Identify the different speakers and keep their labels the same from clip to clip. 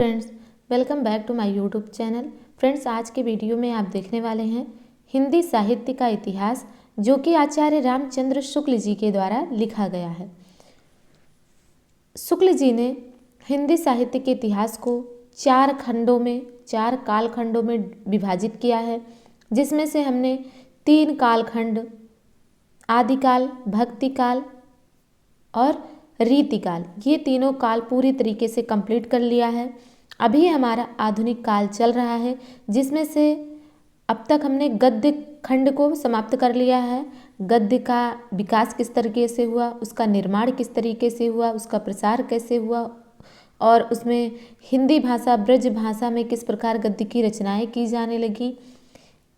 Speaker 1: Friends, welcome back to my YouTube channel. Friends, आज के video में आप देखने वाले हैं हिंदी साहित्य का इतिहास, जो कि आचार्य रामचंद्र शुक्ल जी के द्वारा लिखा गया है। शुक्ल जी ने हिंदी साहित्य के इतिहास को चार कालखंडों में विभाजित किया है, जिसमें से हमने 3 कालखंड आदिकाल, भक्तिकाल और रीतिकाल, ये तीनों काल पूरी तरीके से कंप्लीट कर लिया है। अभी हमारा आधुनिक काल चल रहा है, जिसमें से अब तक हमने गद्य खंड को समाप्त कर लिया है। गद्य का विकास किस तरीके से हुआ, उसका निर्माण किस तरीके से हुआ, उसका प्रसार कैसे हुआ और उसमें हिंदी भाषा, ब्रज भाषा में किस प्रकार गद्य की रचनाएं की जाने लगी,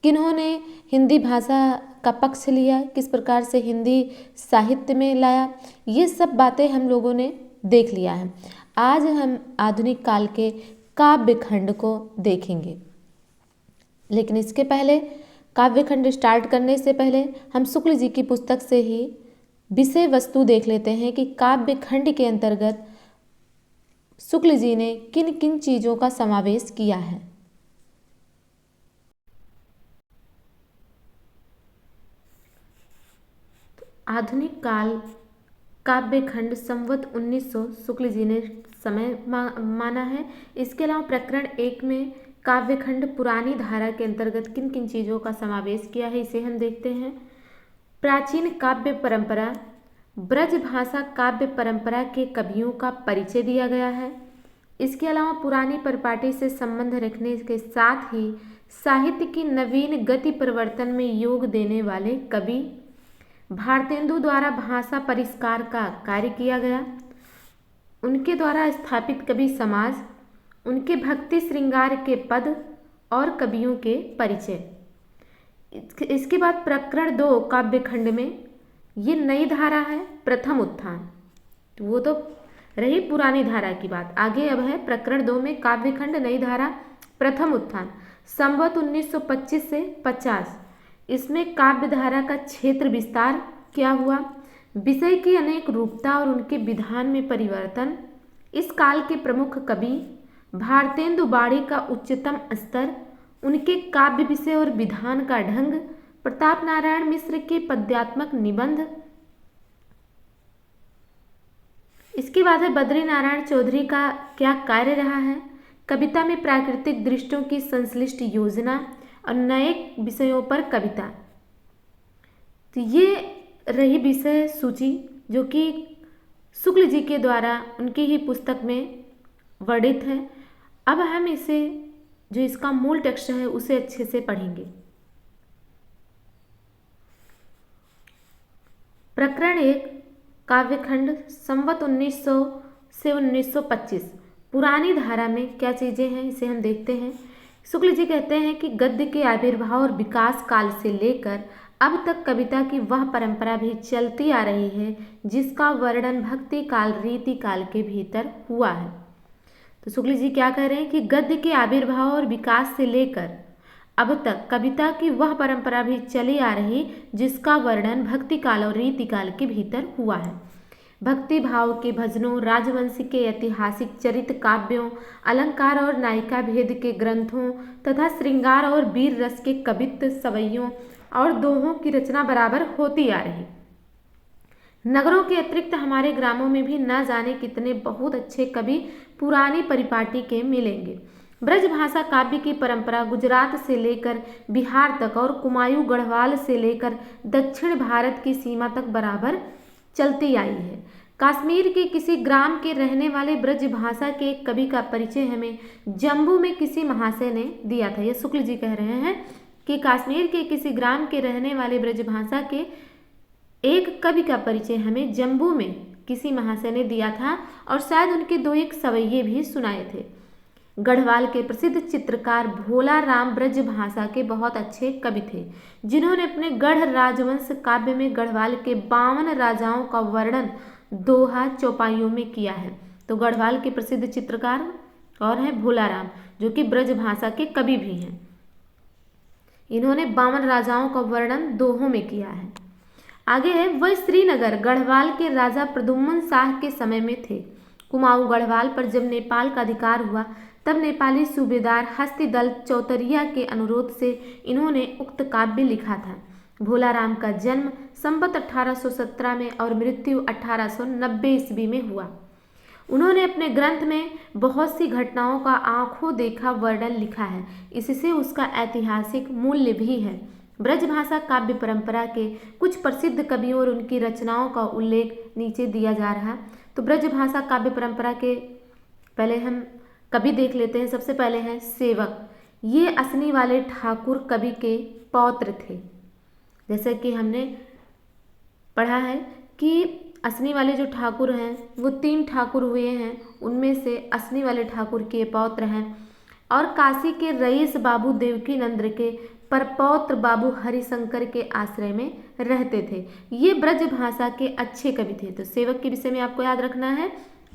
Speaker 1: किन्होंने हिंदी भाषा का पक्ष लिया, किस प्रकार से हिंदी साहित्य में लाया, ये सब बातें हम लोगों ने देख लिया है। आज हम आधुनिक काल के काव्य खंड को देखेंगे, लेकिन इसके पहले काव्य खंड स्टार्ट करने से पहले हम शुक्ल जी की पुस्तक से ही विषय वस्तु देख लेते हैं कि काव्य खंड के अंतर्गत शुक्ल जी ने किन किन चीज़ों का समावेश किया है। आधुनिक काल काव्य खंड संवत 1900 शुक्ल जी ने समय माना है। इसके अलावा प्रकरण 1 में काव्य खंड पुरानी धारा के अंतर्गत किन किन चीज़ों का समावेश किया है, इसे हम देखते हैं। प्राचीन काव्य परंपरा, ब्रज भाषा काव्य परंपरा के कवियों का परिचय दिया गया है। इसके अलावा पुरानी परिपाटी से संबंध रखने के साथ ही साहित्य की नवीन गति परिवर्तन में योग देने वाले कवि, भारतेंदु द्वारा भाषा परिष्कार का कार्य किया गया, उनके द्वारा स्थापित कवि समाज, उनके भक्ति श्रृंगार के पद और कवियों के परिचय। इसके बाद प्रकरण 2 काव्य खंड में ये नई धारा है, प्रथम उत्थान। तो वो तो रही पुरानी धारा की बात। आगे अब है प्रकरण 2 में काव्य खंड नई धारा प्रथम उत्थान संवत 1925 से 50। इसमें काव्य धारा का क्षेत्र विस्तार क्या हुआ, विषय की अनेक रूपता और उनके विधान में परिवर्तन, इस काल के प्रमुख कवि, भारतेंदु बाड़ी का उच्चतम स्तर, उनके काव्य विषय और विधान का ढंग, प्रताप नारायण मिश्र के पद्यात्मक निबंध। इसके बाद है बद्री नारायण चौधरी का क्या कार्य रहा है, कविता में प्राकृतिक दृश्यों की संश्लिष्ट योजना और नए विषयों पर कविता। तो ये रही विषय सूची, जो कि शुक्ल जी के द्वारा उनकी ही पुस्तक में वर्णित है। अब हम इसे, जो इसका मूल टेक्स्ट है, उसे अच्छे से पढ़ेंगे। प्रकरण 1 काव्यखंड संवत 1900 से 1925 पुरानी धारा में क्या चीज़ें हैं, इसे हम देखते हैं। शुक्ल जी कहते हैं कि गद्य के आविर्भाव और विकास काल से लेकर अब तक कविता की वह परंपरा भी चलती आ रही है जिसका वर्णन भक्ति काल, रीति काल के भीतर हुआ है। तो शुक्ल जी क्या कह रहे हैं कि गद्य के आविर्भाव और विकास से लेकर अब तक कविता की वह परंपरा भी चली आ रही जिसका वर्णन भक्ति काल और रीति काल के भीतर हुआ है। भक्ति भाव के भजनों, राजवंश के ऐतिहासिक चरित्र काव्यों, अलंकार और नायिका भेद के ग्रंथों तथा श्रृंगार और वीर रस के कवित्व, सवैयों और दोहों की रचना बराबर होती आ रही। नगरों के अतिरिक्त हमारे ग्रामों में भी न जाने कितने बहुत अच्छे कवि पुरानी परिपाटी के मिलेंगे। ब्रज भाषा काव्य की परंपरा गुजरात से लेकर बिहार तक और कुमायूं गढ़वाल से लेकर दक्षिण भारत की सीमा तक बराबर चलती आई है। कश्मीर के किसी ग्राम के रहने वाले ब्रज भाषा के एक कवि का परिचय हमें जम्मू में किसी महाशय ने दिया था। यह शुक्ल जी कह रहे हैं कि कश्मीर के किसी ग्राम के रहने वाले ब्रज भाषा के एक कवि का परिचय हमें जम्मू में किसी महाशय ने दिया था और शायद उनके 2-1 सवैये भी सुनाए थे। गढ़वाल के प्रसिद्ध चित्रकार भोला राम ब्रज भाषा के बहुत अच्छे कवि थे, जिन्होंने अपने गढ़ राजवंश काव्य में गढ़वाल के 52 राजाओं का वर्णन दोहा चौपाइयों में किया है। तो गढ़वाल के प्रसिद्ध चित्रकार और हैं भोला राम, जो कि ब्रज भाषा के कवि भी हैं। इन्होंने 52 राजाओं का वर्णन दोहों में किया है। आगे है वह श्रीनगर गढ़वाल के राजा प्रद्युम्न शाह के समय में थे। कुमाऊं गढ़वाल पर जब नेपाल का अधिकार हुआ तब नेपाली सूबेदार हस्तिदल चौतरिया के अनुरोध से इन्होंने उक्त काव्य लिखा था। भोलाराम का जन्म संवत 1817 में और मृत्यु 1890 ईस्वी में हुआ। उन्होंने अपने ग्रंथ में बहुत सी घटनाओं का आंखों देखा वर्णन लिखा है, इससे उसका ऐतिहासिक मूल्य भी है। ब्रजभाषा काव्य परंपरा के कुछ प्रसिद्ध कवियों और उनकी रचनाओं का उल्लेख नीचे दिया जा रहा। तो ब्रजभाषा काव्य परंपरा के पहले हम कवि देख लेते हैं। सबसे पहले हैं सेवक। ये असनी वाले ठाकुर कवि के पौत्र थे। जैसे कि हमने पढ़ा है कि असनी वाले जो ठाकुर हैं वो 3 ठाकुर हुए हैं, उनमें से असनी वाले ठाकुर के पौत्र हैं और काशी के रईस बाबू देवकी नंद के परपौत्र बाबू हरिशंकर के आश्रय में रहते थे। ये ब्रजभाषा के अच्छे कवि थे। तो सेवक के विषय में आपको याद रखना है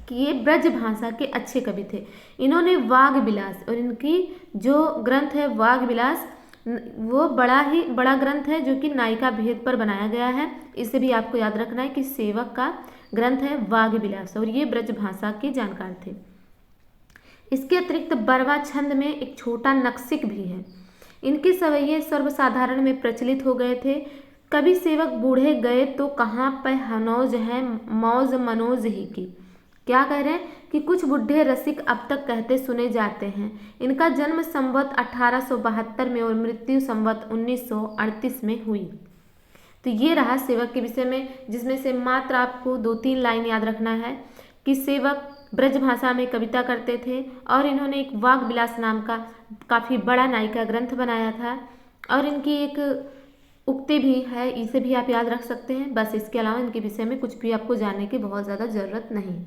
Speaker 1: कि ये ब्रजभाषा के अच्छे कवि थे। इन्होंने वाग विलास और इनकी जो ग्रंथ है वाग विलास वो बड़ा ग्रंथ है जो कि नायिका भेद पर बनाया गया है। इसे भी आपको याद रखना है कि सेवक का ग्रंथ है वाग विलास और ये ब्रजभाषा के जानकार थे। इसके अतिरिक्त बरवा छंद में एक छोटा नक्सिक भी है। इनके सवैये सर्वसाधारण में प्रचलित हो गए थे। कभी सेवक बूढ़े गए तो कहाँ पर हनौज है मौज मनोज ही की। क्या कह रहे हैं कि कुछ बुढ़े रसिक अब तक कहते सुने जाते हैं। इनका जन्म संवत 1872 में और मृत्यु संवत 1938 में हुई। तो ये रहा सेवक के विषय में, जिसमें से मात्र आपको 2-3 लाइन याद रखना है कि सेवक ब्रजभाषा में कविता करते थे और इन्होंने एक वाग विलास नाम का काफ़ी बड़ा नायिका ग्रंथ बनाया था और इनकी एक उक्ति भी है, इसे भी आप याद रख सकते हैं। बस इसके अलावा इनके विषय में कुछ भी आपको जानने की बहुत ज़्यादा ज़रूरत नहीं।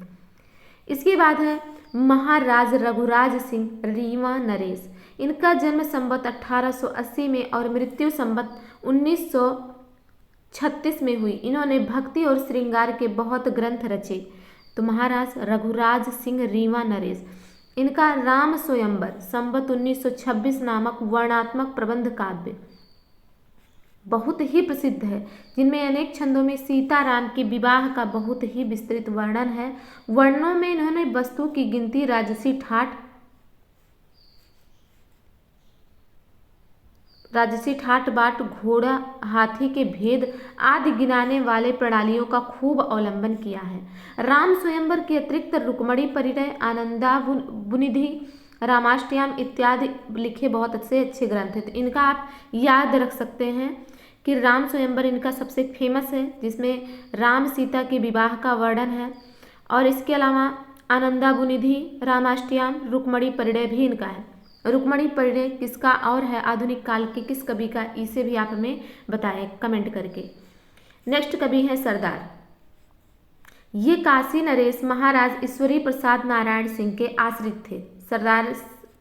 Speaker 1: इसके बाद है महाराज रघुराज सिंह रीवा नरेश। इनका जन्म संवत 1880 में और मृत्यु संवत 1936 में हुई। इन्होंने भक्ति और श्रृंगार के बहुत ग्रंथ रचे। तो महाराज रघुराज सिंह रीवा नरेश, इनका राम स्वयंवर संवत 1926 नामक वर्णात्मक प्रबंध काव्य बहुत ही प्रसिद्ध है, जिनमें अनेक छंदों में सीताराम के विवाह का बहुत ही विस्तृत वर्णन है। वर्णनों में इन्होंने वस्तु की गिनती, राजसी ठाट बाट, घोड़ा, हाथी के भेद आदि गिनाने वाले प्रणालियों का खूब अवलंबन किया है। राम स्वयंवर के अतिरिक्त रुक्मणी परिणय, आनंदाबुनिधि, रामाष्टयाम इत्यादि लिखे बहुत अच्छे ग्रंथ हैं। तो इनका आप याद रख सकते हैं कि राम स्वयंवर इनका सबसे फेमस है, जिसमें राम सीता के विवाह का वर्णन है। और इसके अलावा आनंदाबुनिधि, रामाष्टयाम, रुक्मणी परिणय भी इनका है। रुक्मणी परिणय किसका और है, आधुनिक काल के किस कवि का, इसे भी आप हमें बताएं कमेंट करके। नेक्स्ट कवि है सरदार। ये काशी नरेश महाराज ईश्वरी प्रसाद नारायण सिंह के आश्रित थे। सरदार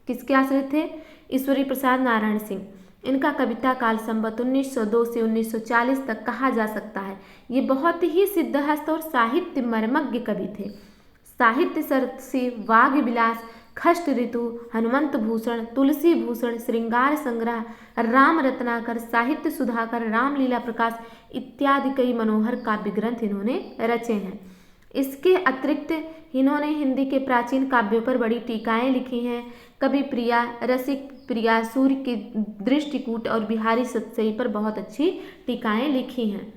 Speaker 1: किसके आश्रित थे? ईश्वरी प्रसाद नारायण सिंह। इनका कविता काल संवत 1902 से 1940 तक कहा जा सकता है। ये बहुत ही सिद्धहस्त और साहित्य मर्मज्ञ कवि थे। साहित्य सरसी, वाग विलास, खष्ट ऋतु, हनुमंत भूषण, तुलसी भूषण, श्रृंगार संग्रह, राम रत्नाकर, साहित्य सुधाकर, रामलीला प्रकाश इत्यादि कई मनोहर काव्य ग्रंथ इन्होंने रचे हैं। इसके अतिरिक्त इन्होंने हिंदी के प्राचीन काव्यों पर बड़ी टीकाएं लिखी हैं। कवि प्रिया, रसिक प्रिया, सूर्य के दृष्टिकूट और बिहारी सतसई पर बहुत अच्छी टीकाएं लिखी हैं।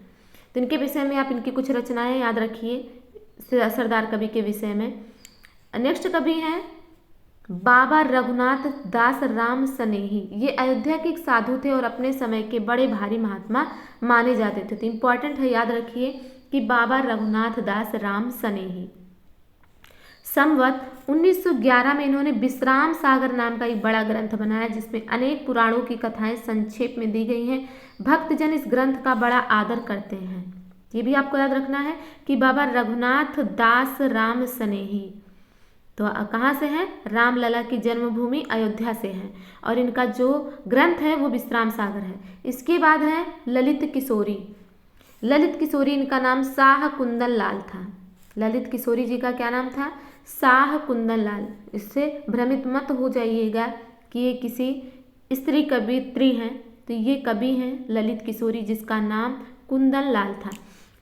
Speaker 1: तो इनके विषय में आप इनकी कुछ रचनाएं याद रखिए सरदार कवि के विषय में। नेक्स्ट कवि हैं बाबा रघुनाथ दास राम सनेही। ये अयोध्या के एक साधु थे और अपने समय के बड़े भारी महात्मा माने जाते थे। तो इम्पॉर्टेंट है, याद रखिए कि बाबा रघुनाथ दास राम सनेही। संवत 1911 में इन्होंने विश्राम सागर नाम का एक बड़ा ग्रंथ बनाया, जिसमें अनेक पुराणों की कथाएं संक्षेप में दी गई हैं। भक्तजन इस ग्रंथ का बड़ा आदर करते हैं। ये भी आपको याद रखना है कि बाबा रघुनाथ दास राम सनेही तो कहाँ से हैं? रामलला की जन्मभूमि अयोध्या से हैं और इनका जो ग्रंथ है वो विश्राम सागर है। इसके बाद है ललित किशोरी। ललित किशोरी, इनका नाम शाह कुंदन लाल था। ललित किशोरी जी का क्या नाम था? शाह कुंदन लाल। इससे भ्रमित मत हो जाइएगा कि ये किसी स्त्री कवित्री हैं। तो ये कवि हैं ललित किशोरी, जिसका नाम कुंदन लाल था।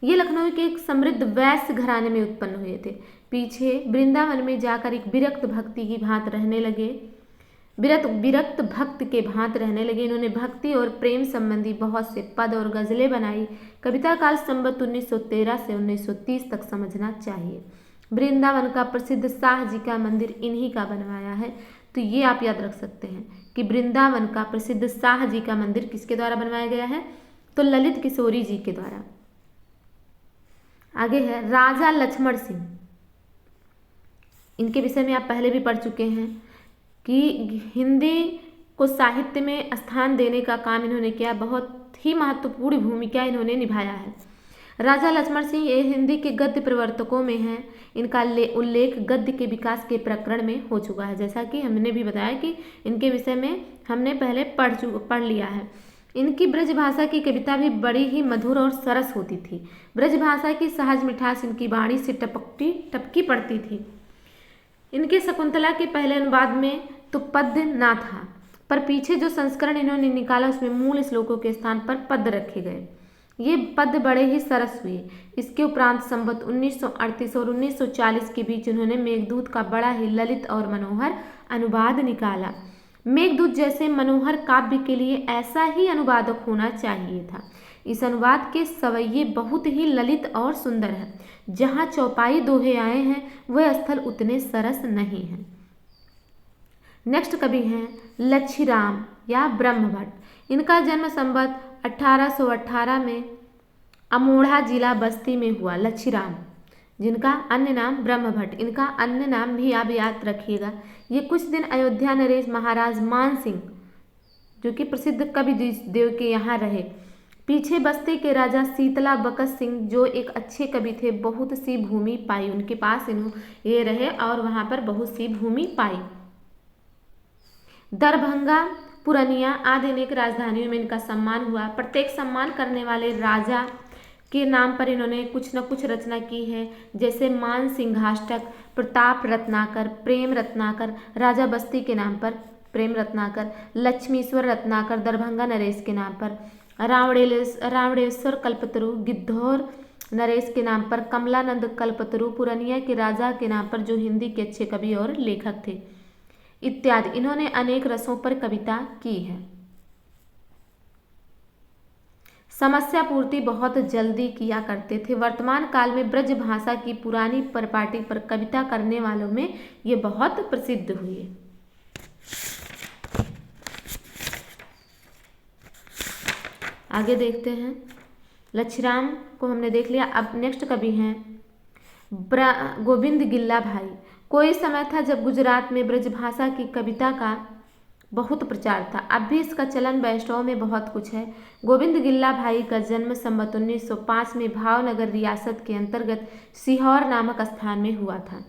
Speaker 1: ये लखनऊ के एक समृद्ध वैश्य घराने में उत्पन्न हुए थे। पीछे वृंदावन में जाकर एक विरक्त भक्ति की भांत रहने लगे, विरक्त भक्त के भांत रहने लगे। इन्होंने भक्ति और प्रेम संबंधी बहुत से पद और गजलें बनाई। कविता काल संवत 1913 से 1930 तक समझना चाहिए। वृंदावन का प्रसिद्ध शाह जी का मंदिर इन्हीं का बनवाया है, तो ये आप याद रख सकते हैं कि वृंदावन का प्रसिद्ध शाह जी का मंदिर किसके द्वारा बनवाया गया है, तो ललित किशोरी जी के द्वारा। आगे है राजा लक्ष्मण सिंह। इनके विषय में आप पहले भी पढ़ चुके हैं कि हिंदी को साहित्य में स्थान देने का काम इन्होंने किया, बहुत ही महत्वपूर्ण भूमिका इन्होंने निभाया है। राजा लक्ष्मण सिंह ये हिंदी के गद्य प्रवर्तकों में हैं। इनका उल्लेख गद्य के विकास के प्रकरण में हो चुका है, जैसा कि हमने भी बताया कि इनके विषय में हमने पहले पढ़ लिया है। इनकी ब्रजभाषा की कविता भी बड़ी ही मधुर और सरस होती थी। ब्रजभाषा की सहज मिठास इनकी वाणी से टपकी पड़ती थी। इनके शकुंतला के पहले अनुवाद में तो पद्य ना था, पर पीछे जो संस्करण इन्होंने निकाला उसमें मूल श्लोकों के स्थान पर पद्य रखे गए। ये पद्य बड़े ही सरस हुए। इसके उपरांत संवत 1938 और 1940 के बीच उन्होंने मेघदूत का बड़ा ही ललित और मनोहर अनुवाद निकाला। मेघदूत जैसे मनोहर काव्य के लिए ऐसा ही अनुवादक होना चाहिए था। इस अनुवाद के सवैये बहुत ही ललित और सुंदर है। जहाँ चौपाई दोहे आए हैं वह स्थल उतने सरस नहीं हैं। नेक्स्ट कवि हैं लच्छीराम या ब्रह्मभट्ट। इनका जन्म संवत 1818 में अमोढ़ा जिला बस्ती में हुआ। लच्छीराम, जिनका अन्य नाम ब्रह्मभट्ट, इनका अन्य नाम भी आप याद रखिएगा। ये कुछ दिन अयोध्या नरेश महाराज मान सिंह, जो कि प्रसिद्ध कवि देव के यहाँ रहे। पीछे बस्ती के राजा शीतला बकस सिंह, जो एक अच्छे कवि थे, बहुत सी भूमि पाई उनके पास ये रहे और वहाँ पर बहुत सी भूमि पाई। दरभंगा, पुरनिया आदि अनेक राजधानियों में इनका सम्मान हुआ। प्रत्येक सम्मान करने वाले राजा के नाम पर इन्होंने कुछ न कुछ रचना की है, जैसे मान सिंहाष्टक, प्रताप रत्नाकर, प्रेम रत्नाकर, राजा बस्ती के नाम पर प्रेम रत्नाकर, लक्ष्मीश्वर रत्नाकर दरभंगा नरेश के नाम पर, रावणेश्वर कल्पतरु गिद्धौर नरेश के नाम पर, कमलानंद कल्पतरु पुरनिया के राजा के नाम पर, जो हिंदी के अच्छे कवि और लेखक थे, इत्यादि। इन्होंने अनेक रसों पर कविता की है। समस्या पूर्ति बहुत जल्दी किया करते थे। वर्तमान काल में ब्रज भाषा की पुरानी परिपाटी पर कविता करने वालों में ये बहुत प्रसिद्ध हुए। आगे देखते हैं। लच्छीराम को हमने देख लिया। अब नेक्स्ट कवि हैं गोविंद गिल्ला भाई। कोई समय था जब गुजरात में ब्रजभाषा की कविता का बहुत प्रचार था। अब भी इसका चलन वैष्णव में बहुत कुछ है। गोविंद गिल्ला भाई का जन्म संवत 1905 में भावनगर रियासत के अंतर्गत सीहोर नामक स्थान में हुआ था।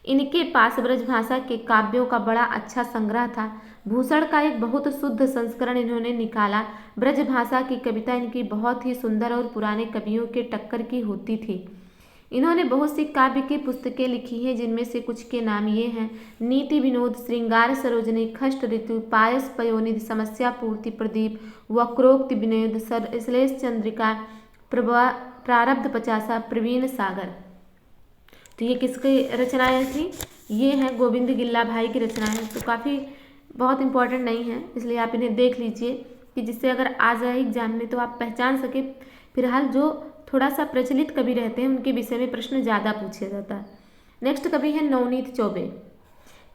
Speaker 1: इनके पास ब्रजभाषा के काव्यों का बड़ा अच्छा संग्रह था। भूषण का एक बहुत शुद्ध संस्करण इन्होंने निकाला। ब्रजभाषा की कविता इनकी बहुत ही सुंदर और पुराने कवियों के टक्कर की होती थी। इन्होंने बहुत सी काव्य की पुस्तकें लिखी हैं, जिनमें से कुछ के नाम ये हैं: नीति विनोद, श्रृंगार सरोजनी, खष्ट ऋतु, पायस पयोनिधि, समस्या पूर्ति प्रदीप, वक्रोक्ति विनोद, श्लेष चंद्रिका, प्रारब्ध पचासा, प्रवीण सागर। तो ये किसकी रचनाएं थी? ये हैं गोविंद गिल्ला भाई की रचनाएं। तो काफ़ी बहुत इंपॉर्टेंट नहीं है, इसलिए आप इन्हें देख लीजिए कि जिससे अगर आ जाए एग्जाम में तो आप पहचान सके। फिलहाल जो थोड़ा सा प्रचलित कवि रहते हैं उनके विषय में प्रश्न ज़्यादा पूछा जाता है। नेक्स्ट कवि है नवनीत चौबे।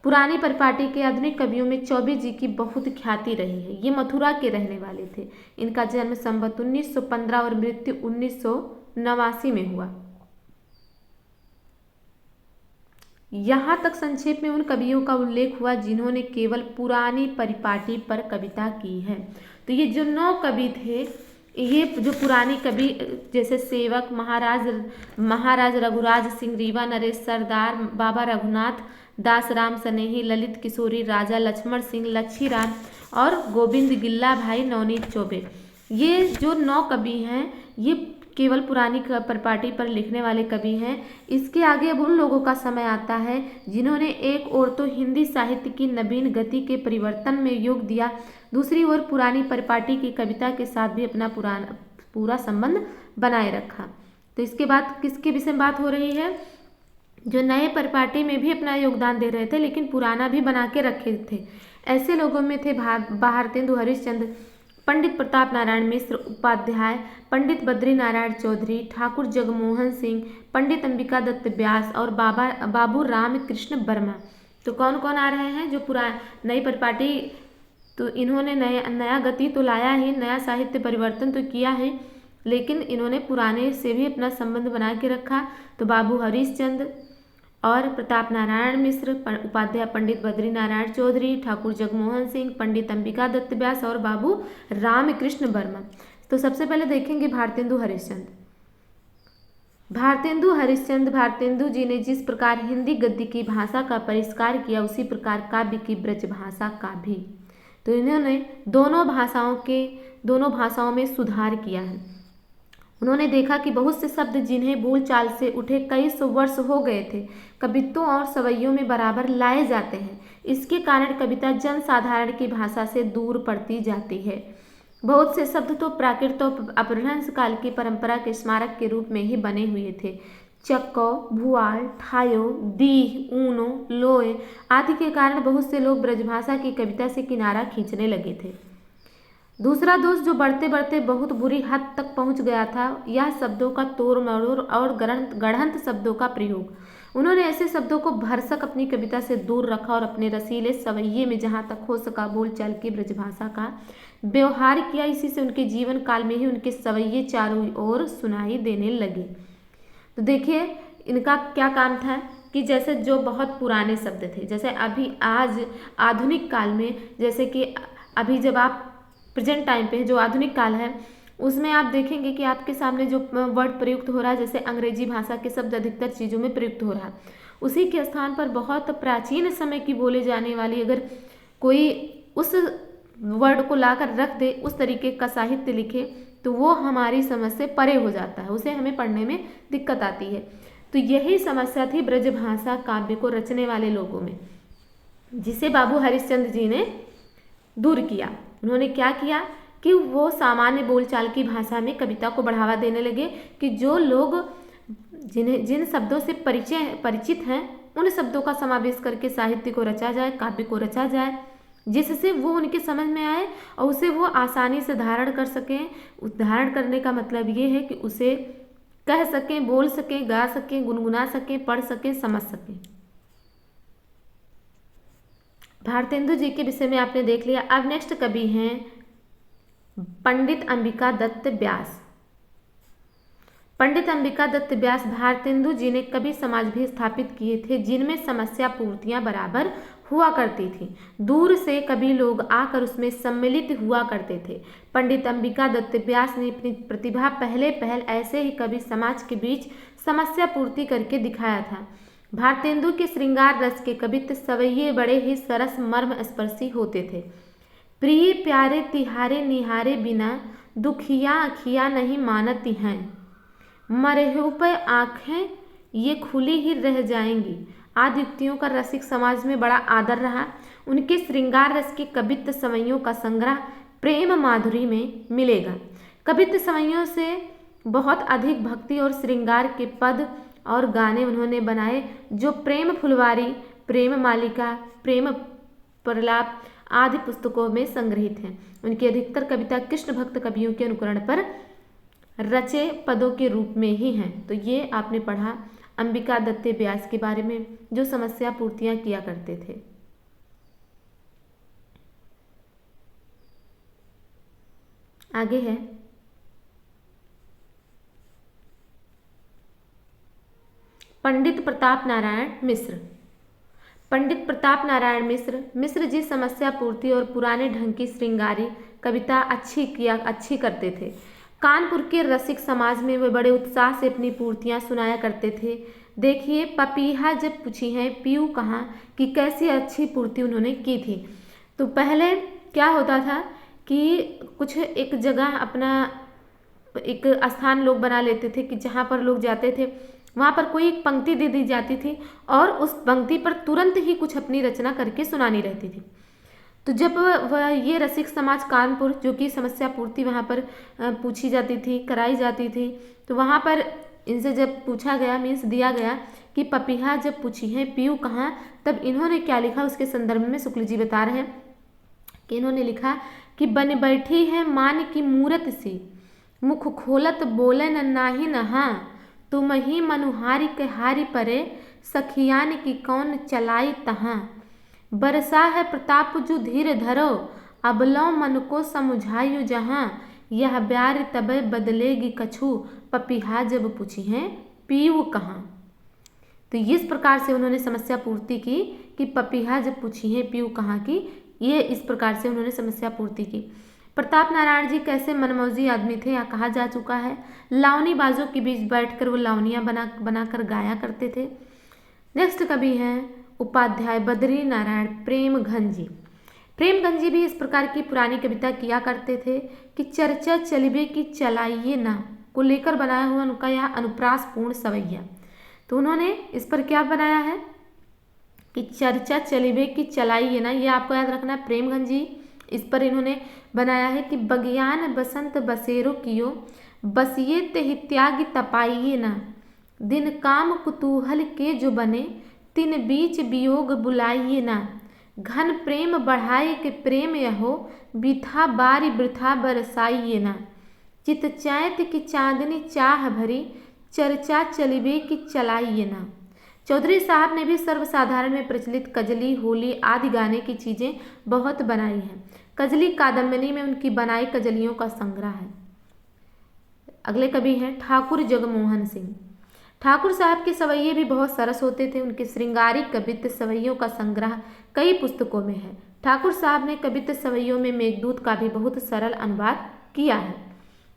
Speaker 1: पुरानी परिपाटी के आधुनिक कवियों में चौबे जी की बहुत ख्याति रही है। ये मथुरा के रहने वाले थे। इनका जन्म संवत 1915 और मृत्यु 1989 में हुआ। यहाँ तक संक्षेप में उन कवियों का उल्लेख हुआ जिन्होंने केवल पुरानी परिपाटी पर कविता की है। तो ये जो 9 कवि थे, ये जो पुरानी कवि जैसे सेवक, महाराज रघुराज सिंह, रीवा नरेश, सरदार बाबा रघुनाथ दास, राम सनेही, ललित किशोरी, राजा लक्ष्मण सिंह, लच्छीराम और गोविंद गिल्ला भाई, नवनीत चौबे, ये जो 9 कवि हैं ये केवल पुरानी परिपाटी पर लिखने वाले कवि हैं। इसके आगे अब उन लोगों का समय आता है जिन्होंने एक ओर तो हिंदी साहित्य की नवीन गति के परिवर्तन में योग दिया, दूसरी ओर पुरानी परिपाटी की कविता के साथ भी अपना पूरा संबंध बनाए रखा। तो इसके बाद किसके विषय में बात हो रही है? जो नए परिपाटी में भी अपना योगदान दे रहे थे लेकिन पुराना भी बना के रखे थे। ऐसे लोगों में थे भारतेंदु हरिश्चंद्र, पंडित प्रताप नारायण मिश्र उपाध्याय, पंडित बद्री नारायण चौधरी, ठाकुर जगमोहन सिंह, पंडित अंबिका दत्त व्यास और बाबू राम कृष्ण वर्मा। तो कौन कौन आ रहे हैं? जो नई परिपाटी, तो इन्होंने नया गति तो लाया ही, नया साहित्य परिवर्तन तो किया है, लेकिन इन्होंने पुराने से भी अपना संबंध बना के रखा। तो बाबू हरिश्चंद्र और प्रताप नारायण मिश्र, उपाध्याय पंडित बद्री नारायण चौधरी, ठाकुर जगमोहन सिंह, पंडित अंबिका दत्त व्यास और बाबू रामकृष्ण वर्मा। तो सबसे पहले देखेंगे भारतेंदु हरिश्चंद्र। भारतेंदु जी ने जिस प्रकार हिंदी गद्य की भाषा का परिष्कार किया, उसी प्रकार काव्य की ब्रज भाषा का भी। तो इन्होंने दोनों भाषाओं में सुधार किया है। उन्होंने देखा कि बहुत से शब्द जिन्हें बोलचाल से उठे कई सौ वर्ष हो गए थे, कवित्वों और सवैयों में बराबर लाए जाते हैं। इसके कारण कविता जन साधारण की भाषा से दूर पड़ती जाती है। बहुत से शब्द तो प्राकृत और अपभ्रंश काल की परंपरा के स्मारक के रूप में ही बने हुए थे। चक्को, भुआल, ठायो, दीह, ऊनो, लोए आदि के कारण बहुत से लोग ब्रजभाषा की कविता से किनारा खींचने लगे थे। दूसरा दोष जो बढ़ते बढ़ते बहुत बुरी हद तक पहुंच गया था, यह शब्दों का तोड़ मरोड़ और गढ़ंत शब्दों का प्रयोग। उन्होंने ऐसे शब्दों को भरसक अपनी कविता से दूर रखा और अपने रसीले सवैये में जहाँ तक हो सका बोलचाल की ब्रजभाषा का व्यवहार किया। इसी से उनके जीवन काल में ही उनके सवैये चारों ओर सुनाई देने लगे। तो देखिए इनका क्या काम था कि जैसे जो बहुत पुराने शब्द थे, जैसे अभी आज आधुनिक काल में, जैसे कि अभी जब आप प्रेजेंट टाइम पे जो आधुनिक काल है उसमें आप देखेंगे कि आपके सामने जो वर्ड प्रयुक्त हो रहा है, जैसे अंग्रेजी भाषा के शब्द अधिकतर चीज़ों में प्रयुक्त हो रहा है, उसी के स्थान पर बहुत प्राचीन समय की बोले जाने वाली अगर कोई उस वर्ड को लाकर रख दे, उस तरीके का साहित्य लिखे, तो वो हमारी समझ से परे हो जाता है, उसे हमें पढ़ने में दिक्कत आती है। तो यही समस्या थी ब्रजभाषा काव्य को रचने वाले लोगों में, जिसे बाबू हरिश्चंद्र जी ने दूर किया। उन्होंने क्या किया कि वो सामान्य बोलचाल की भाषा में कविता को बढ़ावा देने लगे कि जो लोग जिन शब्दों से परिचित हैं उन शब्दों का समावेश करके साहित्य को रचा जाए, काव्य को रचा जाए, जिससे वो उनके समझ में आए और उसे वो आसानी से धारण कर सकें। धारण करने का मतलब ये है कि उसे कह सकें, बोल सकें, गा सकें, गुनगुना सकें, पढ़ सकें, समझ सकें। भारतेंदु जी के विषय में आपने देख लिया। अब नेक्स्ट कवि हैं पंडित अंबिका दत्त व्यास। पंडित अंबिका दत्त व्यास भारतेंदु जी ने कवि समाज भी स्थापित किए थे, जिनमें समस्या पूर्तियां बराबर हुआ करती थी। दूर से कवि लोग आकर उसमें सम्मिलित हुआ करते थे। पंडित अंबिका दत्त व्यास ने अपनी प्रतिभा पहल ऐसे ही कवि समाज के बीच समस्या पूर्ति करके दिखाया था। भारतेंदु के श्रृंगार रस के कवित्व सवैये बड़े ही सरस मर्म स्पर्शी होते थे। प्रिय प्यारे तिहारे निहारे बिना दुखिया अखिया नहीं मानती हैं, मरहु पे आँखें ये खुली ही रह जाएंगी आदि युक्तियों का रसिक समाज में बड़ा आदर रहा। उनके श्रृंगार रस के कवित्व सवैयों का संग्रह प्रेम माधुरी में मिलेगा। कवित्व सवैयों से बहुत अधिक भक्ति और श्रृंगार के पद और गाने उन्होंने बनाए, जो प्रेम फुलवारी, प्रेम मालिका, प्रेम प्रलाप आदि पुस्तकों में संग्रहित हैं। उनकी अधिकतर कविता कृष्ण भक्त कवियों के अनुकरण पर रचे पदों के रूप में ही हैं। तो ये आपने पढ़ा अंबिका दत्त व्यास के बारे में, जो समस्या पूर्तियां किया करते थे। आगे है पंडित प्रताप नारायण मिश्र। पंडित प्रताप नारायण मिश्र जी समस्या पूर्ति और पुराने ढंग की श्रृंगारी कविता अच्छी करते थे। कानपुर के रसिक समाज में वे बड़े उत्साह से अपनी पूर्तियां सुनाया करते थे। देखिए पपीहा जब पूछी है पीयू कहाँ कि कैसी अच्छी पूर्ति उन्होंने की थी। तो पहले क्या होता था कि कुछ एक जगह अपना एक स्थान लोग बना लेते थे कि जहाँ पर लोग जाते थे वहाँ पर कोई एक पंक्ति दे दी जाती थी और उस पंक्ति पर तुरंत ही कुछ अपनी रचना करके सुनानी रहती थी। तो जब वह ये रसिक समाज कानपुर, जो कि समस्या पूर्ति वहाँ पर पूछी जाती थी, कराई जाती थी, तो वहाँ पर इनसे जब पूछा गया, मीन्स दिया गया कि पपीहा जब पूछी है पीऊ कहाँ, तब इन्होंने क्या लिखा उसके संदर्भ में शुक्ल जी बता रहे हैं कि इन्होंने लिखा कि बन बैठी है मान की मूरत सी, मुख खोलत बोले न नाही नहा, तुम ही मनुहारी के हारी परे, सखियान की कौन चलाई तहाँ। बरसा है प्रताप जु धीर धरो, अबलो मन को समझायु जहाँ, यह ब्यार तबे बदलेगी कछु, पपीहा जब पूछी है पीऊ कहाँ। तो इस प्रकार से उन्होंने समस्या पूर्ति की कि पपीहा जब पूछी है पीऊ कहाँ की, ये इस प्रकार से उन्होंने समस्या पूर्ति की। प्रताप नारायण जी कैसे मनमौजी आदमी थे यहाँ कहा जा चुका है। लावनी बाजों के बीच बैठकर वो लावनियाँ बनाकर गाया करते थे। नेक्स्ट कवि हैं उपाध्याय बद्री नारायण प्रेमघन जी। प्रेमघन जी भी इस प्रकार की पुरानी कविता किया करते थे कि चर्चा चलिबे की चलाइए ना को लेकर बनाया हुआ उनका यह अनुप्रासपूर्ण सवैया। तो उन्होंने इस पर क्या बनाया है कि चर्चा चलिबे की चलाइए ना, ये आपको याद रखना है। प्रेमघन जी इस पर इन्होंने बनाया है कि बगियान बसंत बसेरो कियो, बसिए ते त्यागी तपाइए ना, दिन काम कुतूहल के जो बने, तिन बीच वियोग बुलाइए ना, घन प्रेम बढ़ाए के प्रेम यहो, बिथा बारी वृथा बरसाइए ना, चित चैत की चांदनी चाह भरी, चर्चा चलिबे की चलाइए ना। चौधरी साहब ने भी सर्वसाधारण में प्रचलित कजली होली आदि गाने की चीज़ें बहुत बनाई हैं। कजली कादम्बिनी में उनकी बनाई कजलियों का संग्रह है। अगले कवि हैं ठाकुर जगमोहन सिंह। ठाकुर साहब के सवैये भी बहुत सरस होते थे। उनके श्रृंगारी कवित्त सवैयों का संग्रह कई पुस्तकों में है। ठाकुर साहब ने कवित्त सवैयों में मेघदूत का भी बहुत सरल अनुवाद किया है।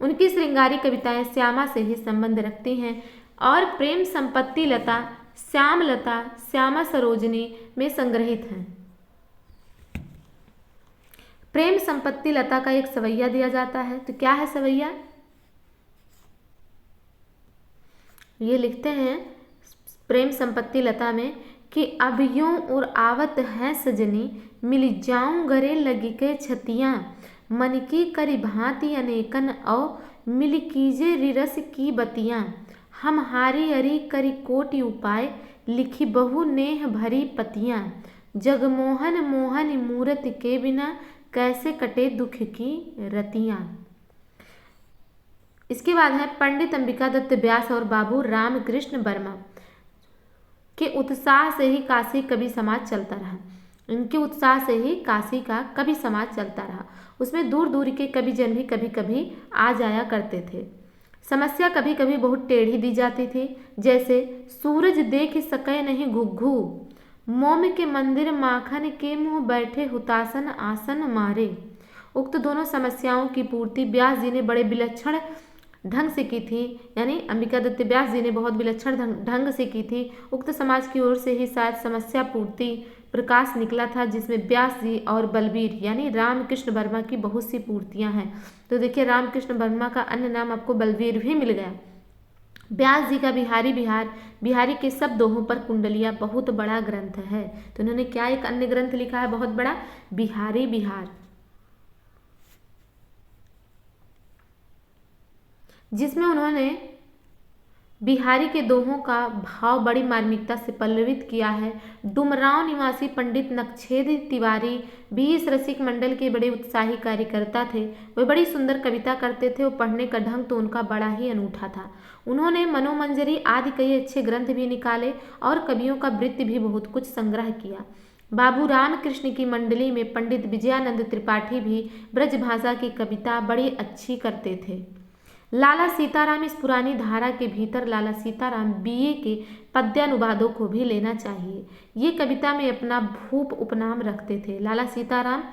Speaker 1: उनकी श्रृंगारी कविताएं श्यामा से ही संबंध रखती हैं और प्रेम संपत्ति लता, श्याम लता, श्यामा सरोजनी में संग्रहित हैं। प्रेम संपत्ति लता का एक सवैया दिया जाता है। तो क्या है सवैया? ये लिखते हैं प्रेम संपत्ति लता में कि अब यूं और आवत है सजनी, मिल जाऊं गरे लगी के छतियाँ, मन की करी भांति अनेकन औ, मिल कीजे रिरस की बतियाँ, हम हारी अरी करी कोटि उपाय, लिखी बहु नेह भरी पतियाँ, जगमोहन मोहन मूरत के बिना, कैसे कटे दुख की रतियाँ। इसके बाद है पंडित अंबिका दत्त व्यास और बाबू रामकृष्ण वर्मा के उत्साह से ही काशी कवि समाज चलता रहा। इनके उत्साह से ही काशी का कवि समाज चलता रहा। उसमें दूर दूर के कवि जन भी कभी कभी आ जाया करते थे। समस्या कभी कभी बहुत टेढ़ी दी जाती थी, जैसे सूरज देख सके नहीं घुघू, मोम के मंदिर माखन के मुँह बैठे हुतासन आसन मारे। उक्त दोनों समस्याओं की पूर्ति व्यास जी ने बड़े विलक्षण ढंग से की थी, यानी अंबिका दत्त व्यास जी ने बहुत विलक्षण ढंग से की थी। उक्त समाज की ओर से ही शायद समस्या पूर्ति प्रकाश निकला था, जिसमें व्यास जी और बलबीर यानी रामकृष्ण वर्मा की बहुत सी पूर्तियां हैं। तो देखिए रामकृष्ण वर्मा का अन्य नाम आपको बलबीर भी मिल गया। व्यास जी का बिहारी बिहार, बिहारी के सब दोहों पर कुंडलियाँ बहुत बड़ा ग्रंथ है। तो उन्होंने क्या एक अन्य ग्रंथ लिखा है बहुत बड़ा, बिहारी बिहार, जिसमें उन्होंने बिहारी के दोहों का भाव बड़ी मार्मिकता से पल्लवित किया है। डुमरांव निवासी पंडित नक्षेद तिवारी भी इस रसिक मंडल के बड़े उत्साही कार्यकर्ता थे। वे बड़ी सुंदर कविता करते थे और पढ़ने का ढंग तो उनका बड़ा ही अनूठा था। उन्होंने मनोमंजरी आदि कई अच्छे ग्रंथ भी निकाले और कवियों का वृत्ति भी बहुत कुछ संग्रह किया। बाबू रामकृष्ण की मंडली में पंडित विजयानंद त्रिपाठी भी ब्रजभाषा की कविता बड़ी अच्छी करते थे। लाला सीताराम इस पुरानी धारा के भीतर लाला सीताराम बीए के पद्यानुवादों को भी लेना चाहिए। ये कविता में अपना भूप उपनाम रखते थे। लाला सीताराम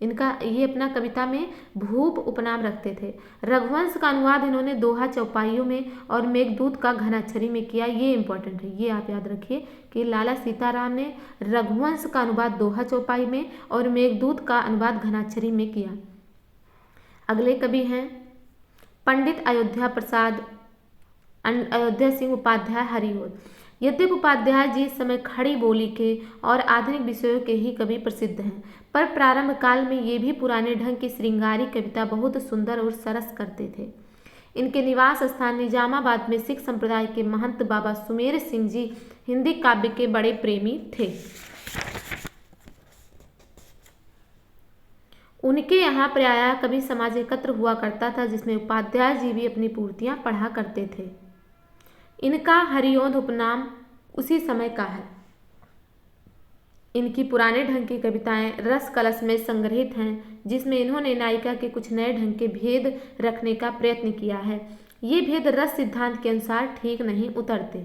Speaker 1: इनका ये अपना कविता में भूप उपनाम रखते थे। रघुवंश का अनुवाद इन्होंने दोहा चौपाइयों में और मेघदूत का घनाक्षरी में किया। ये इंपॉर्टेंट है, ये आप याद रखिए कि लाला सीताराम ने रघुवंश का अनुवाद दोहा चौपाई में और मेघदूत का अनुवाद घनाक्षरी में किया। अगले कवि हैं पंडित अयोध्या प्रसाद अयोध्या सिंह उपाध्याय हरिओद। यद्यपि उपाध्याय जी इस समय खड़ी बोली के और आधुनिक विषयों के ही कवि प्रसिद्ध हैं, पर प्रारंभ काल में ये भी पुराने ढंग की श्रृंगारी कविता बहुत सुंदर और सरस करते थे। इनके निवास स्थान निजामाबाद में सिख संप्रदाय के महंत बाबा सुमेर सिंह जी हिंदी काव्य के बड़े प्रेमी थे। उनके यहाँ प्रायः कवि समाज एकत्र हुआ करता था, जिसमें उपाध्याय जी भी अपनी पूर्तियाँ पढ़ा करते थे। इनका हरिओंद उपनाम उसी समय का है। इनकी पुराने ढंग की कविताएं रस कलश में संग्रहित हैं, जिसमें इन्होंने नायिका के कुछ नए ढंग के भेद रखने का प्रयत्न किया है। ये भेद रस सिद्धांत के अनुसार ठीक नहीं उतरते।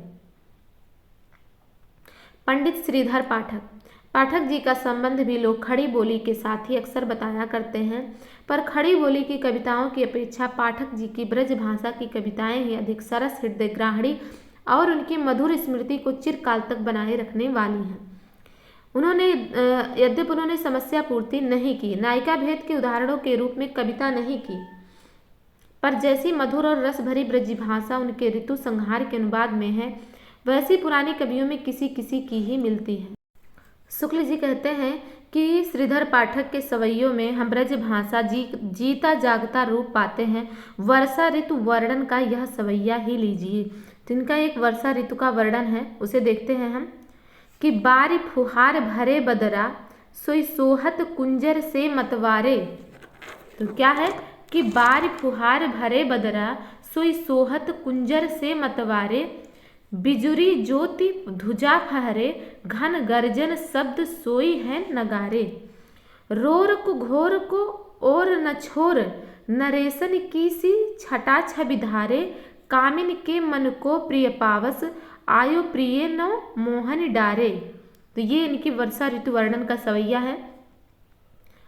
Speaker 1: पंडित श्रीधर पाठक। पाठक जी का संबंध भी लोग खड़ी बोली के साथ ही अक्सर बताया करते हैं, पर खड़ी बोली की कविताओं की अपेक्षा पाठक जी की ब्रज भाषा की कविताएं ही अधिक सरस, हृदय ग्राहणी और उनकी मधुर स्मृति को चिरकाल तक बनाए रखने वाली हैं। यद्यपि उन्होंने समस्या पूर्ति नहीं की, नायिका भेद के उदाहरणों के रूप में कविता नहीं की, पर जैसी मधुर और रस भरी ब्रज भाषा उनके ऋतु संहार के अनुवाद में है, वैसी पुरानी कवियों में किसी किसी की ही मिलती है। शुक्ल जी कहते हैं कि श्रीधर पाठक के सवैयों में हम ब्रज भाषा जीता जागता रूप पाते हैं। वर्षा ऋतु वर्णन का यह सवैया ही लीजिए। तो इनका एक वर्षा ऋतु का वर्णन है, उसे देखते हैं हम कि बारी फुहार भरे बदरा सोई सोहत कुंजर से मतवारे। तो क्या है कि बारी फुहार भरे बदरा सोई सोहत कुंजर से मतवारे, बिजुरी ज्योति ध्वजा फहरे घन गर्जन शब्द सोई है नगारे, रोर को घोर को और न छोर नरेशन की सी छटा छवि धारे, कामिन के मन को प्रिय पावस आयो प्रिय नो मोहन डारे। तो ये इनकी वर्षा ऋतु वर्णन का सवैया है।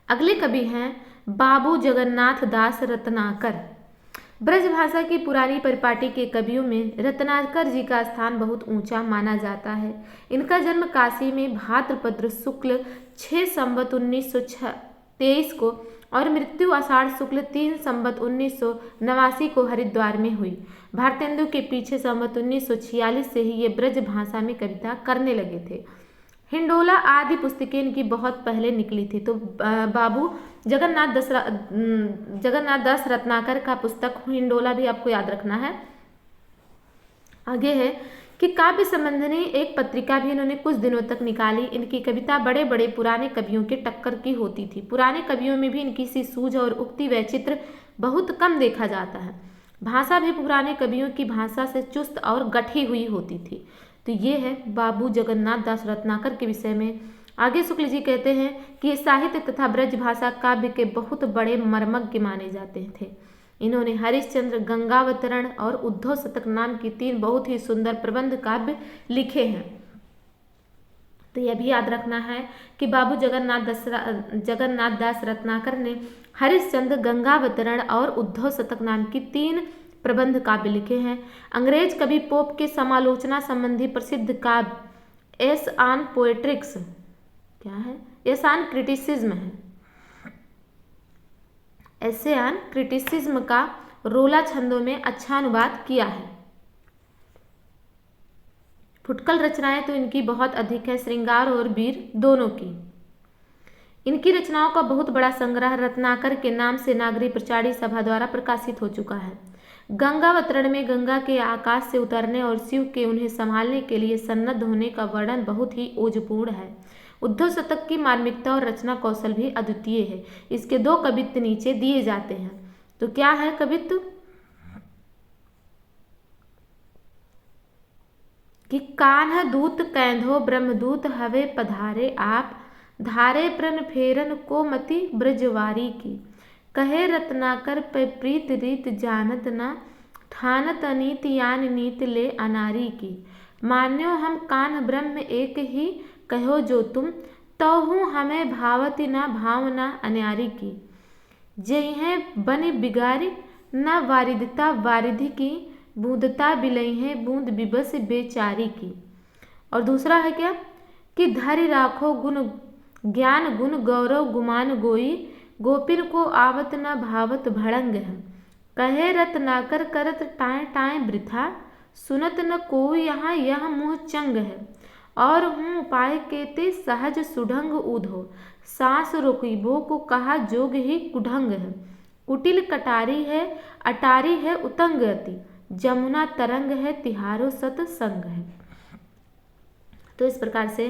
Speaker 1: अगले कवि हैं बाबू जगन्नाथ दास रत्नाकर। ब्रज भाषा की पुरानी परिपाटी के कवियों में रत्नाकर जी का स्थान बहुत ऊंचा माना जाता है। इनका जन्म काशी में भाद्रपद शुक्ल 6 संवत 1923 को और मृत्यु आषाढ़ शुक्ल 3 संवत 1989 को हरिद्वार में हुई। भारतेंदु के पीछे संवत 1946 से ही ये ब्रज भाषा में कविता करने लगे थे। हिंडोला आदि पुस्तकें इनकी बहुत पहले निकली थी। तो बाबू जगन्नाथ दास रत्नाकर का पुस्तक हिंडोला भी आपको याद रखना है। आगे है कि काव्य संबंधी एक पत्रिका भी इन्होंने कुछ दिनों तक निकाली। इनकी कविता बड़े बड़े पुराने कवियों के टक्कर की होती थी। पुराने कवियों में भी इनकी सी सूझ और उक्ति वैचित्र बहुत कम देखा जाता है। भाषा भी पुराने कवियों की भाषा से चुस्त और गठी हुई होती थी। तो ये है बाबू जगन्नाथ दास रत्नाकर के विषय में। आगे शुक्ल जी कहते हैं कि साहित्य तथा ब्रज भाषा काव्य के बहुत बड़े मर्मज्ञ माने जाते थे। इन्होंने हरिश्चंद्र, गंगावतरण और उद्धव शतक नाम की 3 बहुत ही सुंदर प्रबंध काव्य लिखे हैं। तो यह भी याद रखना है कि बाबू जगन्नाथ दास रत्नाकर ने हरिश्चंद्र, गंगावतरण और उद्धव शतक नाम की 3 प्रबंध काव्य लिखे हैं। अंग्रेज कवि पोप के समालोचना संबंधी प्रसिद्ध काव्य एस ऑन पोएट्रिक्स क्या है, एस ऑन क्रिटिसिज्म है। एसे ऑन क्रिटिसिज्म का रोला छंदों में अच्छा अनुवाद किया है। फुटकल रचनाएं तो इनकी बहुत अधिक है, श्रृंगार और वीर दोनों की। इनकी रचनाओं का बहुत बड़ा संग्रह रत्नाकर के नाम से नागरी प्रचारी सभा द्वारा प्रकाशित हो चुका है। गंगावतरण में गंगा के आकाश से उतरने और शिव के उन्हें संभालने के लिए सन्नद्ध होने का वर्णन बहुत ही ओजपूर्ण है। उद्धव शतक की मार्मिकता और रचना कौशल भी अद्वितीय है। इसके 2 कवित्व नीचे दिए जाते हैं। तो क्या है कवित्व कि कान्ह दूत कैंधो ब्रह्मदूत हवे पधारे आप, धारे प्रण फेरन को मति ब्रजवारी की, कहे रत्नाकर पे प्रीत रीत जानत ना, ठानत अनीत यान नीत ले अनारी की, मान्यो हम कान्ह ब्रह्म एक ही, कहो जो तुम तहु हमें भावती ना भावना अन्यारी की, जय है बन बिगारी न वारिदता वारिधि की, बूंदता बिलई है बूंद बिबस बेचारी की। और दूसरा है क्या कि धरि राखो गुण ज्ञान गुण गौरव गुमान गोई, गोपिन को आवत न भावत भड़ंग है, कहे रत्नाकर करत टाएं टाएं वृथा, सुनत न को यहाँ यह मुँह चंग है, और हूँ उपाय केते सहज सुढंग उधो, सांस रोकिबो को कहा जोग ही कुढंग है, कुटिल कटारी है अटारी है उतंग अति, जमुना तरंग है तिहारो सत संग है। तो इस प्रकार से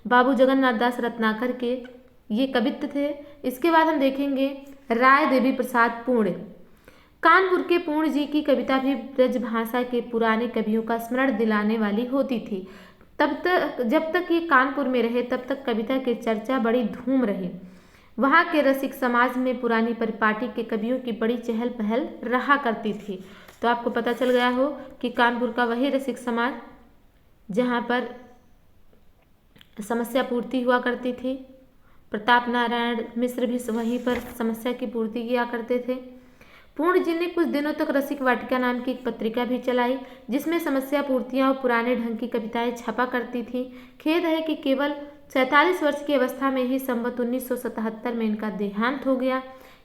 Speaker 1: बाबू जगन्नाथ दास रत्नाकर के ये कवित्व थे। इसके बाद हम देखेंगे राय देवी प्रसाद पूर्ण। कानपुर के पूर्ण जी की कविता भी ब्रजभाषा के पुराने कवियों का स्मरण दिलाने वाली होती थी। तब तक जब तक ये कानपुर में रहे तब तक कविता की चर्चा बड़ी धूम रही। वहाँ के रसिक समाज में पुरानी परिपाटी के कवियों की बड़ी चहल पहल रहा करती थी। तो आपको पता चल गया हो कि कानपुर का वही रसिक समाज जहाँ पर समस्या पूर्ति हुआ करती थी। प्रताप नारायण मिश्र भी वहीं पर समस्या की पूर्ति किया करते थे। पूर्ण जी ने कुछ दिनों तक रसिक वाटिका नाम की एक पत्रिका भी चलाई जिसमें समस्या पूर्तियां और पुराने ढंग की कविताएं छपा करती थी। खेद है कि केवल 47 वर्ष की अवस्था में ही संवत 1977 में इनका देहांत हो गया।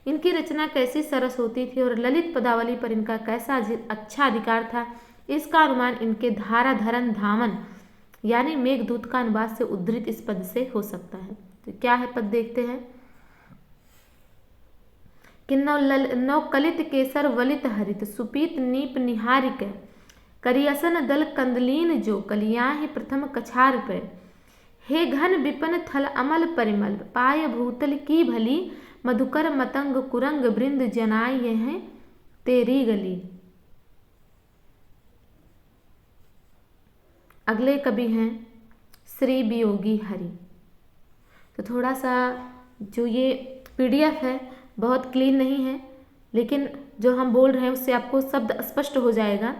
Speaker 1: इनकी रचना कैसी सरस होती थी और ललित पदावली पर इनका कैसा अच्छा अधिकार था, इसका अनुमान इनके धाराधरन धामन यानी मेघदूत का अनुवाद से उद्धृत इस पद से हो सकता है। तो क्या है पद देखते हैं कि नौ कलित केसर वलित हरित सुपीत नीप निहारिक करियसन दल कंदलीन जो कलियाहि प्रथम कछार पे हे घन विपन थल अमल परिमल पाय भूतल की भली मधुकर मतंग कुरंग बृंद जनाय हैं तेरी गली। अगले कवि हैं श्री वियोगी हरि। तो थोड़ा सा जो ये PDF है बहुत क्लीन नहीं है, लेकिन जो हम बोल रहे हैं उससे आपको शब्द स्पष्ट हो जाएगा।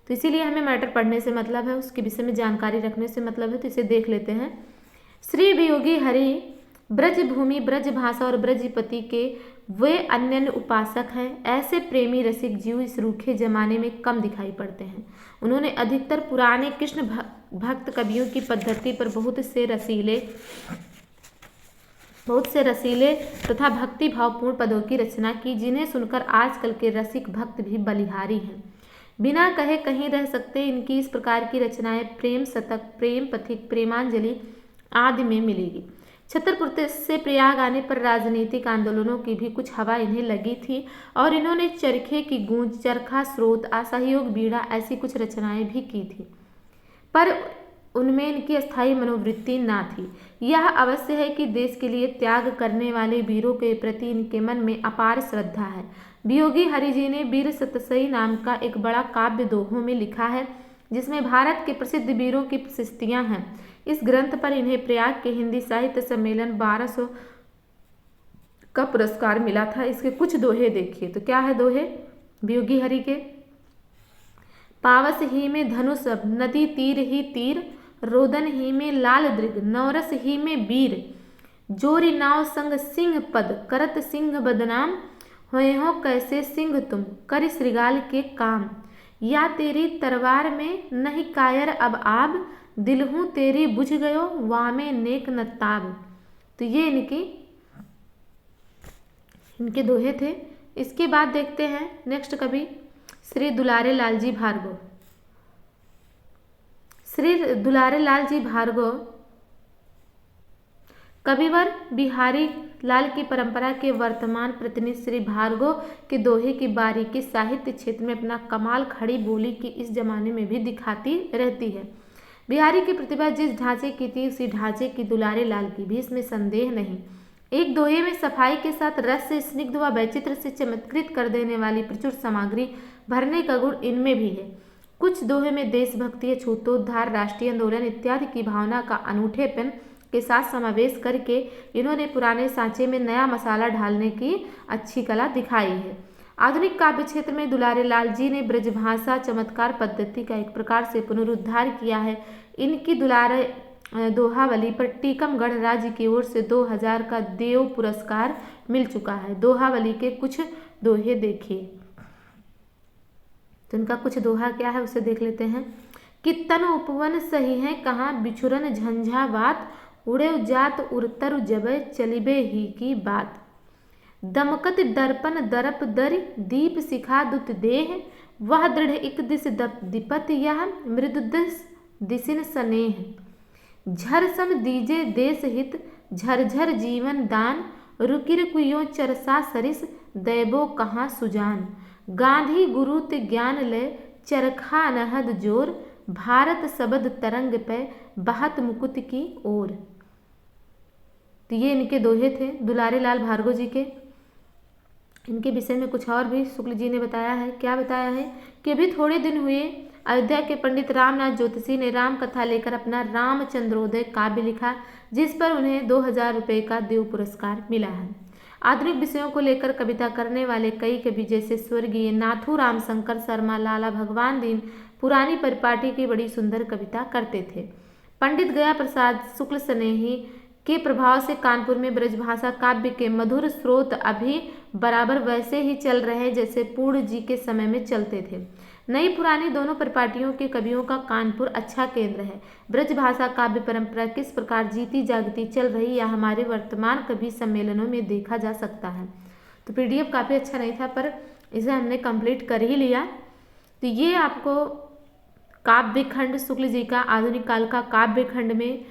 Speaker 1: तो इसीलिए हमें मैटर पढ़ने से मतलब है, उसके विषय में जानकारी रखने से मतलब है। तो इसे देख लेते हैं। श्री वियोगी हरि ब्रज भूमि ब्रज भाषा और ब्रजपति के वे अन्य उपासक हैं। ऐसे प्रेमी रसिक जीव इस रूखे जमाने में कम दिखाई पड़ते हैं। उन्होंने अधिकतर पुराने कृष्ण भक्त कवियों की पद्धति पर बहुत से रसीले तथा भक्ति भावपूर्ण पदों की रचना की, जिन्हें सुनकर आजकल के रसिक भक्त भी बलिहारी हैं। बिना कहे कहीं रह सकते इनकी इस प्रकार की रचनाएं प्रेम शतक, प्रेम पथिक, प्रेमांजलि आदि में मिलेगी। छतरपुर से प्रयाग आने पर राजनीतिक आंदोलनों की भी कुछ हवा इन्हें लगी थी और इन्होंने चरखे की गूंज, चरखा स्रोत, असहयोग बीड़ा ऐसी कुछ रचनाएं भी की थी, पर उनमें इनकी अस्थायी मनोवृत्ति ना थी। यह अवश्य है कि देश के लिए त्याग करने वाले वीरों के प्रति इनके मन में अपार श्रद्धा है। वियोगी हरि जी ने वीर सतसई नाम का एक बड़ा काव्य दोहों में लिखा है जिसमें भारत के प्रसिद्ध वीरों की प्रशस्तियां हैं। इस ग्रंथ पर इन्हें प्रयाग के हिंदी साहित्य सम्मेलन 1200 का पुरस्कार मिला था। इसके कुछ दोहे देखिए। तो क्या है दोहे वियोगी हरि के? पावस ही में धनुष नदी तीर ही तीर, रोदन ही में लाल दृग नवरस ही में वीर, जोरी नाव संग सिंह पद करत सिंह बदनाम, होए हो कैसे सिंह तुम कर श्रृगाल के काम, या तेरी तलवार में नहीं कायर अब आब, दिल हूँ तेरी बुझ गयो वामे नेक नताब। तो ये इनके दोहे थे। इसके बाद देखते हैं नेक्स्ट कवि श्री दुलारे लाल जी भार्गव। श्री दुलारे लाल जी भार्गव कविवर बिहारी लाल की परंपरा के वर्तमान प्रतिनिधि श्री भार्गव के दोहे की बारीकी साहित्य क्षेत्र में अपना कमाल खड़ी बोली की इस जमाने में भी दिखाती रहती है। बिहारी की प्रतिभा जिस ढांचे की थी उसी ढांचे की दुलारे लाल की भी, इसमें संदेह नहीं। एक दोहे में सफाई के साथ रस से स्निग्ध व वैचित्र से चमत्कृत कर देने वाली प्रचुर सामग्री भरने का गुण इनमें भी है। कुछ दोहे में देशभक्ति, छूतोद्धार, राष्ट्रीय आंदोलन इत्यादि की भावना का अनूठेपन के साथ समावेश करके इन्होंने पुराने सांचे में नया मसाला ढालने की अच्छी कला दिखाई है। आधुनिक काव्य क्षेत्र में दुलारे लाल जी ने ब्रजभाषा चमत्कार पद्धति का एक प्रकार से पुनरुद्धार किया है। इनकी दुलारे दोहावली पर टीकमगढ़ राज्य की ओर से 2000 का देव पुरस्कार मिल चुका है। दोहावली के कुछ दोहे देखिए। तो इनका कुछ दोहा क्या है उसे देख लेते हैं कि तन उपवन सही है कहाँ बिछुरन झंझावात, उड़े जात उड़तर जबे चलिबे ही की बात, दमकत दर्पण दरप दर दीप शिखा दुत देह, वह दृढ़ एक दिस दिपत यह मृदु दिसिन स्नेह, झर सम दीजे देश हित झरझर जीवन दान, रुकिर कुयो चरसा सरिस दैबो कहाँ सुजान, गांधी गुरु ते ज्ञान ले चरखा नहद जोर, भारत शबद तरंग पे बहत मुकुट की ओर। तो ये इनके दोहे थे दुलारे लाल भार्गव जी के। इनके विषय में कुछ और भी शुक्ल जी ने बताया है। क्या बताया है कि अभी थोड़े दिन हुए अयोध्या के पंडित रामनाथ ज्योतिषी ने राम कथा लेकर अपना रामचंद्रोदय काव्य लिखा, जिस पर उन्हें 2000 रुपये का देव पुरस्कार मिला है। आधुनिक विषयों को लेकर कविता करने वाले कई कवि जैसे स्वर्गीय नाथू रामशंकर शर्मा, लाला भगवान दीन पुरानी परिपाटी की बड़ी सुंदर कविता करते थे। पंडित गया प्रसाद शुक्ल स्नेही के प्रभाव से कानपुर में ब्रजभाषा काव्य के मधुर स्रोत अभी बराबर वैसे ही चल रहे जैसे पूर्ण जी के समय में चलते थे। नई पुरानी दोनों परिपाटियों के कवियों का कानपुर अच्छा केंद्र है। ब्रजभाषा काव्य परंपरा किस प्रकार जीती जागती चल रही यह हमारे वर्तमान कवि सम्मेलनों में देखा जा सकता है। तो पीडीएफ काफ़ी अच्छा नहीं था पर इसे हमने कंप्लीट कर ही लिया। तो ये आपको काव्य खंड शुक्ल जी का आधुनिक काल का काव्य खंड में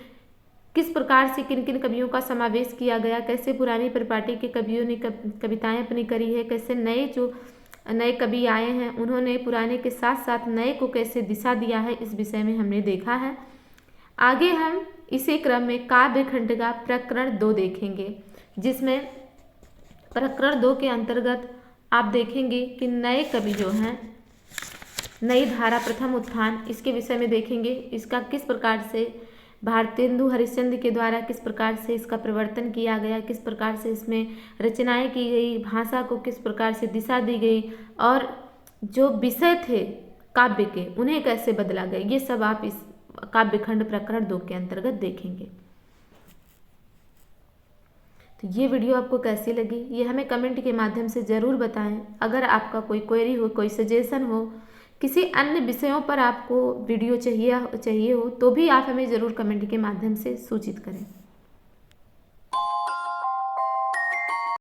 Speaker 1: किस प्रकार से किन किन कवियों का समावेश किया गया, कैसे पुरानी परिपाटी के कवियों ने कविताएं अपनी करी है, कैसे नए कवि आए हैं उन्होंने पुराने के साथ साथ नए को कैसे दिशा दिया है, इस विषय में हमने देखा है। आगे हम इसी क्रम में काव्य खंड का प्रकरण 2 देखेंगे, जिसमें प्रकरण 2 के अंतर्गत आप देखेंगे कि नए कवि जो हैं, नई धारा प्रथम उत्थान, इसके विषय में देखेंगे। इसका किस प्रकार से भारतेंदु हरिश्चंद्र के द्वारा किस प्रकार से इसका प्रवर्तन किया गया, किस प्रकार से इसमें रचनाएं की गई, भाषा को किस प्रकार से दिशा दी गई और जो विषय थे काव्य के उन्हें कैसे बदला गया, ये सब आप इस काव्य खंड प्रकरण 2 के अंतर्गत देखेंगे। तो ये वीडियो आपको कैसी लगी ये हमें कमेंट के माध्यम से ज़रूर बताएं। अगर आपका कोई क्वेरी हो, कोई सजेशन हो, किसी अन्य विषयों पर आपको वीडियो चाहिए हो तो भी आप हमें ज़रूर कमेंट के माध्यम से सूचित करें।